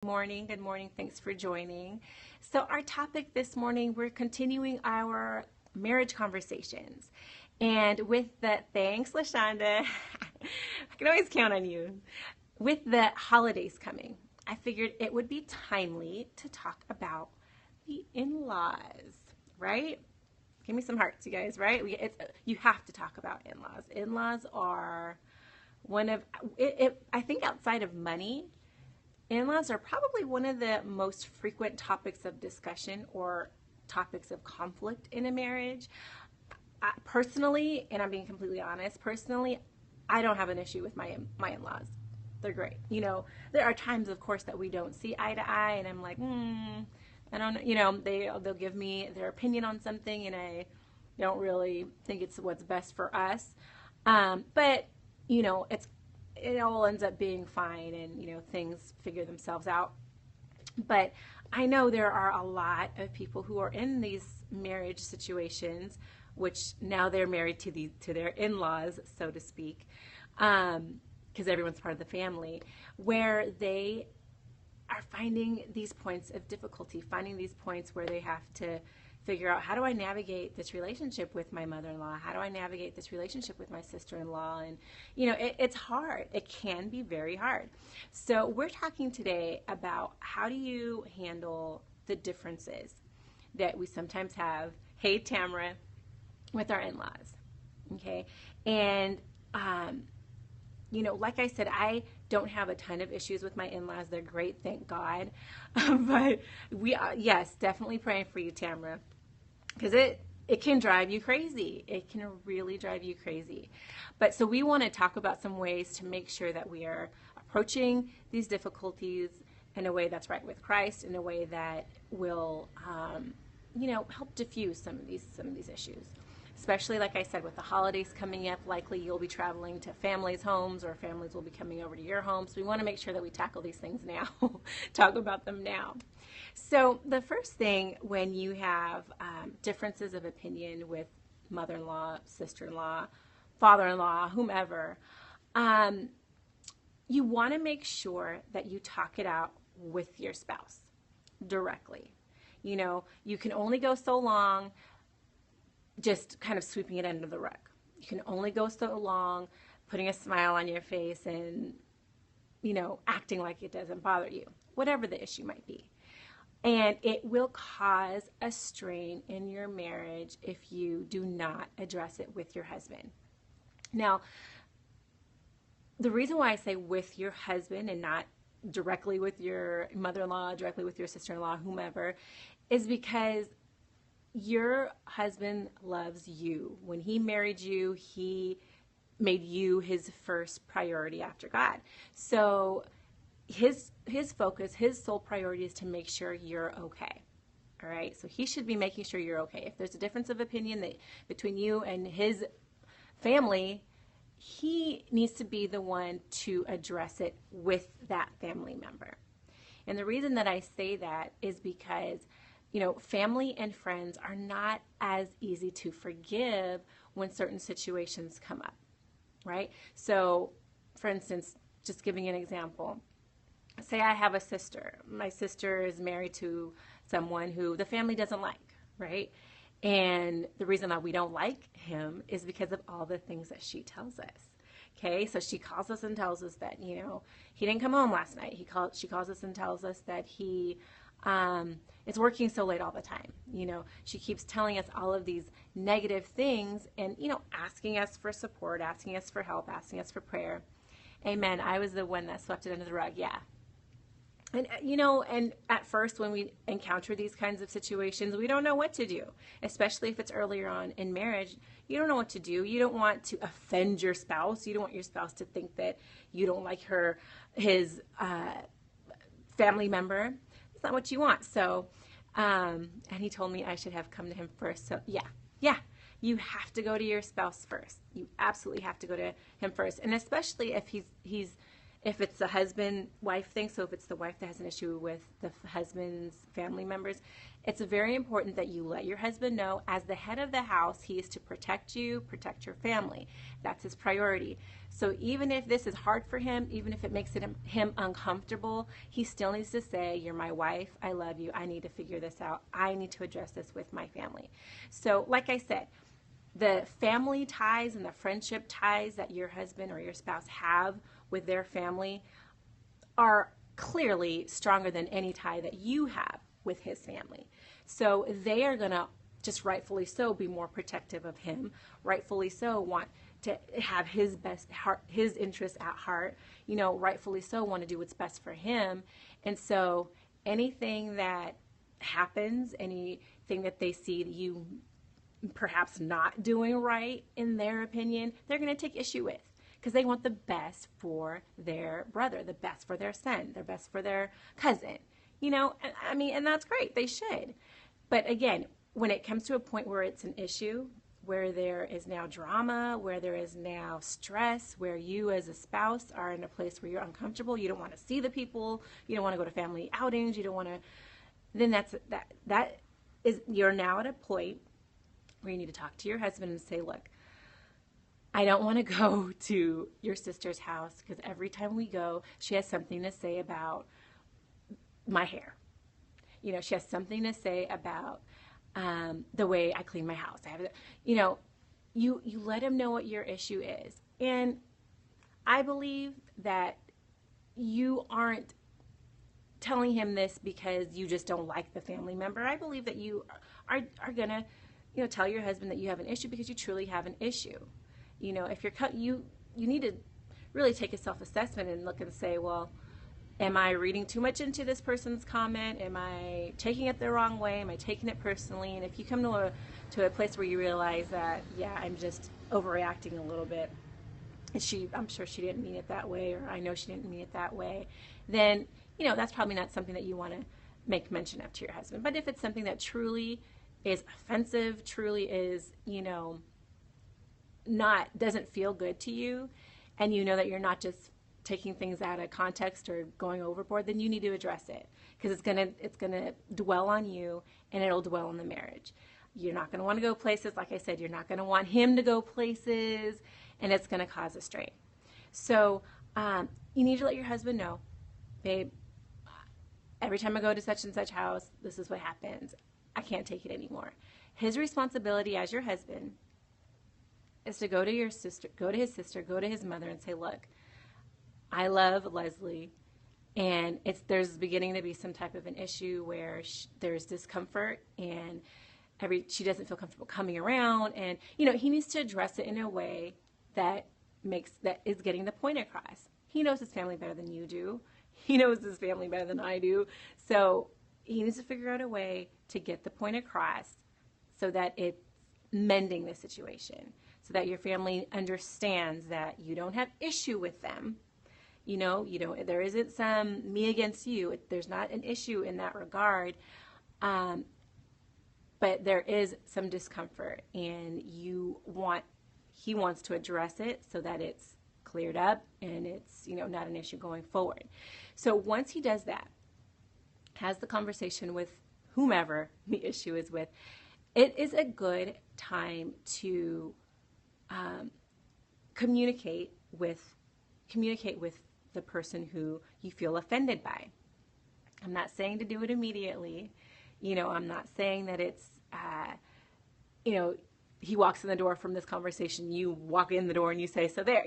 Good morning. Thanks for joining. So, our topic this morning, we're continuing our marriage conversations. And with the, thanks, LaShonda. I can always count on you. With the holidays coming, I figured it would be timely to talk about the in laws, right? Give me some hearts, you guys, right? You have to talk about in laws. In laws are one of, I think outside of money, in-laws are probably one of the most frequent topics of discussion or topics of conflict in a marriage. Personally, and I'm being completely honest, personally, I don't have an issue with my in-laws. They're great. There are times, of course, that we don't see eye to eye, and I'm like, I don't know. They'll give me their opinion on something, and I don't really think it's what's best for us. But it all ends up being fine, and things figure themselves out. But I know there are a lot of people who are in these marriage situations, which now they're married to their in-laws, so to speak, because everyone's part of the family, where they are finding these points of difficulty, finding these points where they have to figure out, how do I navigate this relationship with my mother-in-law? How do I navigate this relationship with my sister-in-law? And, it's hard. It can be very hard. So we're talking today about how do you handle the differences that we sometimes have, hey, Tamara, with our in-laws, okay? And, like I said, I don't have a ton of issues with my in-laws. They're great, thank God. But we are, yes, definitely praying for you, Tamara, because it can drive you crazy. It can really drive you crazy. But so we want to talk about some ways to make sure that we are approaching these difficulties in a way that's right with Christ, in a way that will, help diffuse some of these issues. Especially, like I said, with the holidays coming up, likely you'll be traveling to families' homes, or families will be coming over to your home. So we want to make sure that we tackle these things now, talk about them now. So the first thing, when you have differences of opinion with mother-in-law, sister-in-law, father-in-law, whomever, you want to make sure that you talk it out with your spouse directly. You can only go so long just kind of sweeping it under the rug. You can only go so long putting a smile on your face and, acting like it doesn't bother you, whatever the issue might be. And it will cause a strain in your marriage if you do not address it with your husband. Now, the reason why I say with your husband and not directly with your mother-in-law, directly with your sister-in-law, whomever, is because your husband loves you. When he married you, he made you his first priority after God. So his focus, his sole priority is to make sure you're okay. All right? So he should be making sure you're okay. If there's a difference of opinion between you and his family, he needs to be the one to address it with that family member. And the reason that I say that is because family and friends are not as easy to forgive when certain situations come up, right? So, for instance, just giving an example, say I have a sister. My sister is married to someone who the family doesn't like, right? And the reason that we don't like him is because of all the things that she tells us. Okay, so she calls us and tells us that, he didn't come home last night. She calls us and tells us that he is working so late all the time. She keeps telling us all of these negative things and, asking us for support, asking us for help, asking us for prayer. Amen. I was the one that swept it under the rug. Yeah. And, and at first when we encounter these kinds of situations, we don't know what to do, especially if it's earlier on in marriage. You don't know what to do. You don't want to offend your spouse. You don't want your spouse to think that you don't like his family member. It's not what you want. So, and he told me I should have come to him first. So yeah, you have to go to your spouse first. You absolutely have to go to him first. And especially if he's if it's the husband-wife thing, so if it's the wife that has an issue with the husband's family members, it's very important that you let your husband know as the head of the house, he is to protect you, protect your family. That's his priority. So even if this is hard for him, even if it makes him uncomfortable, he still needs to say, you're my wife, I love you, I need to figure this out, I need to address this with my family. So like I said, the family ties and the friendship ties that your husband or your spouse have with their family are clearly stronger than any tie that you have with his family. So they are going to, just rightfully so, be more protective of him, rightfully so want to have his his interests at heart, rightfully so want to do what's best for him. And so anything that happens, anything that they see that you perhaps not doing right in their opinion, they're going to take issue with, because they want the best for their brother, the best for their son, the best for their cousin, and that's great. They should. But again, when it comes to a point where it's an issue, where there is now drama, where there is now stress, where you as a spouse are in a place where you're uncomfortable, you don't want to see the people, you don't want to go to family outings, you don't want to, then that is, you're now at a point where you need to talk to your husband and say, look, I don't want to go to your sister's house because every time we go, she has something to say about my hair. She has something to say about the way I clean my house. You let him know what your issue is. And I believe that you aren't telling him this because you just don't like the family member. I believe that you are going to tell your husband that you have an issue because you truly have an issue. If you need to really take a self-assessment and look and say, well, am I reading too much into this person's comment? Am I taking it the wrong way? Am I taking it personally? And if you come to a place where you realize that, yeah, I'm just overreacting a little bit, and I'm sure she didn't mean it that way, or I know she didn't mean it that way, then, that's probably not something that you want to make mention of to your husband. But if it's something that truly is offensive, truly is, doesn't feel good to you, and you know that you're not just taking things out of context or going overboard, then you need to address it, because it's gonna dwell on you, and it'll dwell on the marriage. You're not gonna want to go places, like I said, you're not gonna want him to go places, and it's gonna cause a strain. So you need to let your husband know, babe, every time I go to such and such house, this is what happens. I can't take it anymore. His responsibility as your husband is to go to your sister, go to his sister, go to his mother and say, look, I love Leslie, and there's beginning to be some type of an issue where there's discomfort, and she doesn't feel comfortable coming around, and he needs to address it in a way that is getting the point across. He knows his family better than you do. He knows his family better than I do. So he needs to figure out a way to get the point across so that it's mending the situation, so that your family understands that you don't have issue with them. There isn't some me against you. There's not an issue in that regard. But there is some discomfort, and he wants to address it so that it's cleared up and it's, not an issue going forward. So once he does that, has the conversation with whomever the issue is with, it is a good time to communicate with the person who you feel offended by. I'm not saying to do it immediately. I'm not saying that it's, he walks in the door from this conversation, you walk in the door and you say, so there,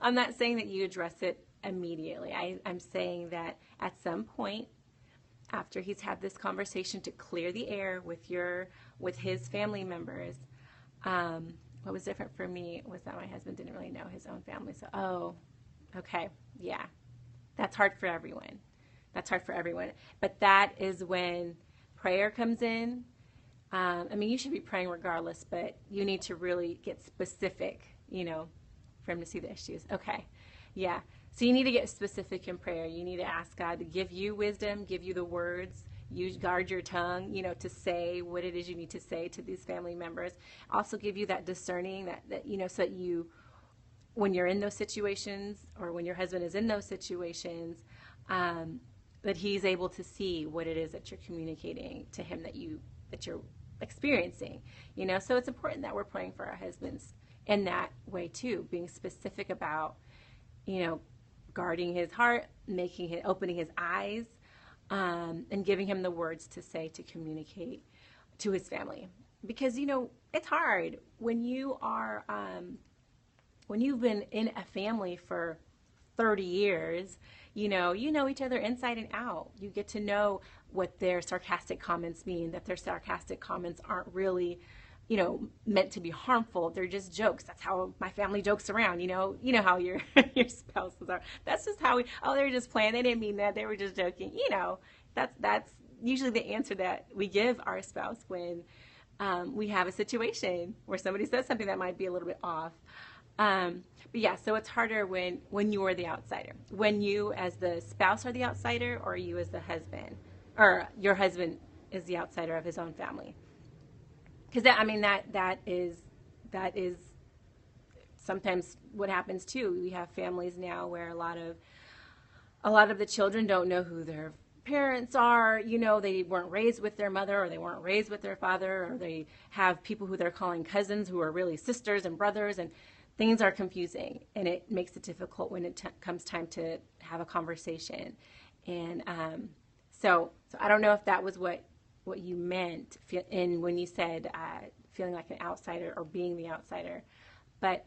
I'm not saying that you address it immediately. I'm saying that at some point after he's had this conversation to clear the air with his family members, what was different for me was that my husband didn't really know his own family. So, okay, yeah, that's hard for everyone. But that is when prayer comes in. You should be praying regardless, but you need to really get specific, for him to see the issues. Okay, yeah. So you need to get specific in prayer. You need to ask God to give you wisdom, give you the words. You guard your tongue, to say what it is you need to say to these family members. Also give you that discerning, that so that you when you're in those situations, or when your husband is in those situations, that he's able to see what it is that you're communicating to him that you're experiencing. So it's important that we're praying for our husbands in that way too, being specific about, guarding his heart, opening his eyes, and giving him the words to say, to communicate to his family. Because, it's hard when you are, when you've been in a family for 30 years, you know each other inside and out. You get to know what their sarcastic comments mean, that their sarcastic comments aren't really, meant to be harmful. They're just jokes. That's how my family jokes around, you know how your your spouses are. That's just how they're just playing. They didn't mean that. They were just joking. That's usually the answer that we give our spouse when we have a situation where somebody says something that might be a little bit off. But yeah, so it's harder when you are the outsider. When you as the spouse are the outsider, or you as the husband, or your husband is the outsider of his own family. Because that is sometimes what happens too. We have families now where a lot of the children don't know who their parents are. They weren't raised with their mother, or they weren't raised with their father, or they have people who they're calling cousins who are really sisters and brothers, and things are confusing, and it makes it difficult when it comes time to have a conversation. And so I don't know if that was what you meant when you said feeling like an outsider or being the outsider, but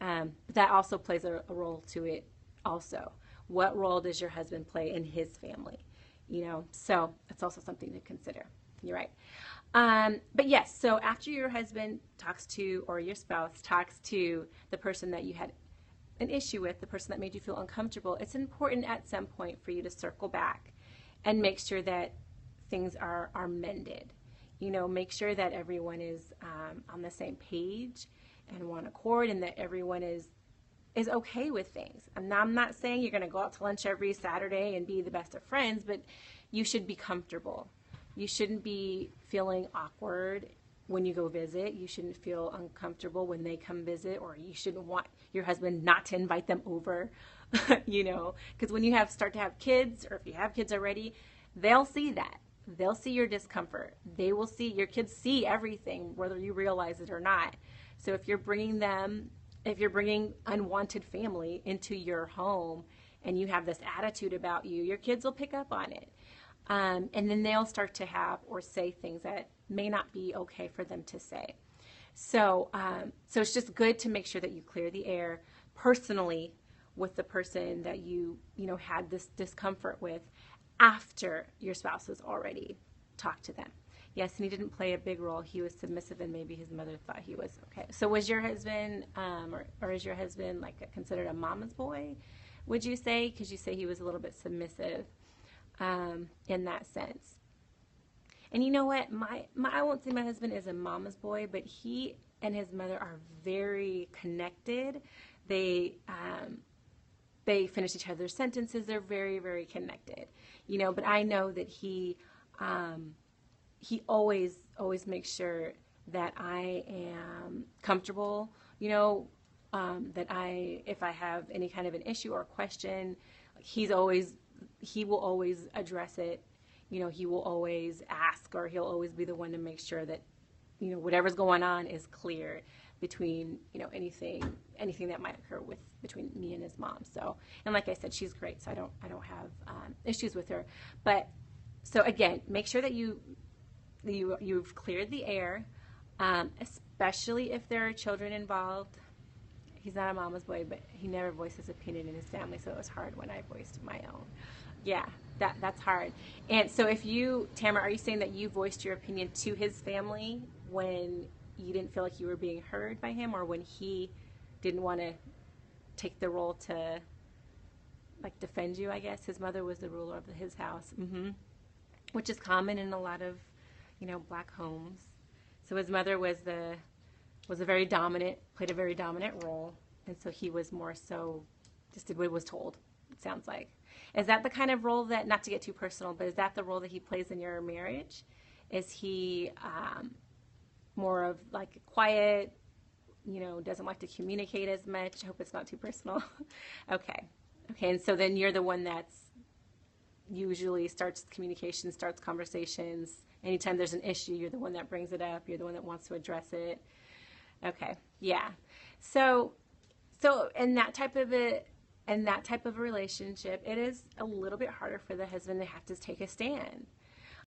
that also plays a role to it also. What role does your husband play in his family? So it's also something to consider. You're right. But yes, so after your husband talks to, or your spouse talks to the person that you had an issue with, the person that made you feel uncomfortable, it's important at some point for you to circle back and make sure that things are mended. Make sure that everyone is on the same page and one accord, and that everyone is okay with things. I'm not saying you're going to go out to lunch every Saturday and be the best of friends, but you should be comfortable. You shouldn't be feeling awkward when you go visit. You shouldn't feel uncomfortable when they come visit, or you shouldn't want your husband not to invite them over, because when you start to have kids, or if you have kids already, they'll see that. They'll see your discomfort. Your kids see everything, whether you realize it or not. So if you're bringing unwanted family into your home and you have this attitude about you, your kids will pick up on it. And then they'll start to have or say things that may not be okay for them to say. So it's just good to make sure that you clear the air personally with the person that you had this discomfort with after your spouse has already talked to them. Yes, and he didn't play a big role. He was submissive, and maybe his mother thought he was okay. So was your husband, or is your husband considered a mama's boy, would you say? Because you say he was a little bit submissive in that sense. And you know what? I won't say my husband is a mama's boy, but he and his mother are very connected. They finish each other's sentences. They're very, very connected. But I know that he always makes sure that I am comfortable, that if I have any kind of an issue or question, he will always address it. He will always ask, or he'll always be the one to make sure that, whatever's going on is clear between, anything that might occur between me and his mom. So, and like I said, she's great. So I don't have issues with her. But so again, make sure that you've cleared the air, especially if there are children involved. He's not a mama's boy, but he never voiced his opinion in his family, so it was hard when I voiced my own. Yeah, that's hard. And so Tamara, are you saying that you voiced your opinion to his family when you didn't feel like you were being heard by him, or when he didn't want to take the role to defend you? I guess his mother was the ruler of his house, which is common in a lot of black homes. So his mother played a very dominant role, and so he was more so just did what was told, it sounds like. Is that the kind of role that, not to get too personal, but is that the role that he plays in your marriage? Is he more of a quiet, doesn't like to communicate as much. I hope it's not too personal. Okay. Okay. And so then you're the one that's usually starts communication, starts conversations. Anytime there's an issue, you're the one that brings it up. You're the one that wants to address it. Okay. Yeah. So in that type of a relationship, it is a little bit harder for the husband to have to take a stand.